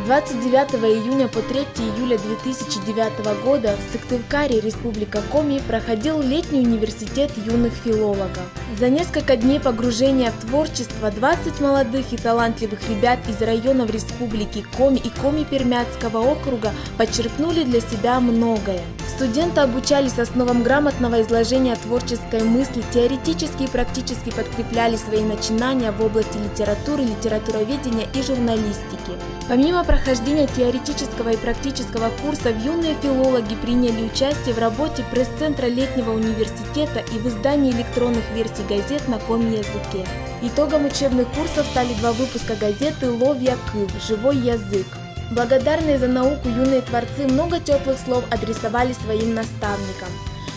С 29 июня по 3 июля 2009 года в Сыктывкаре, Республика Коми, проходил летний университет юных филологов. За несколько дней погружения в творчество 20 молодых и талантливых ребят из районов Республики Коми и Коми-Пермяцкого округа подчеркнули для себя многое. Студенты обучались основам грамотного изложения творческой мысли, теоретически и практически подкрепляли свои начинания в области литературы, литературоведения и журналистики. Помимо прохождения теоретического и практического курсов, юные филологи приняли участие в работе пресс-центра летнего университета и в издании электронных версий газет на коми-языке. Итогом учебных курсов стали 2 выпуска газеты «Ловья Кыв. Живой язык». Благодарные за науку юные творцы много теплых слов адресовали своим наставникам.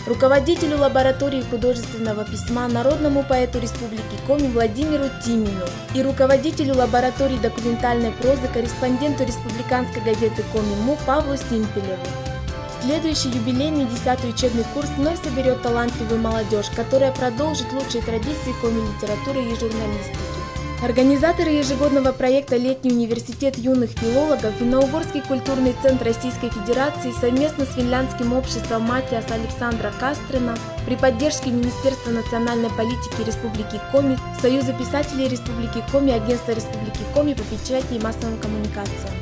Руководителю лаборатории художественного письма, народному поэту Республики Коми Владимиру Тимину и руководителю лаборатории документальной прозы, корреспонденту республиканской газеты «Коми-Му» Павлу Симпелеву. Следующий юбилейный 10-й учебный курс вновь соберет талантливую молодежь, которая продолжит лучшие традиции коми-литературы и журналистики. Организаторы ежегодного проекта «Летний университет юных филологов» Финно-Угорский культурный центр Российской Федерации совместно с финляндским обществом Матиас Александра Кастрина при поддержке Министерства национальной политики Республики Коми, Союза писателей Республики Коми, Агентства Республики Коми по печати и массовым коммуникациям.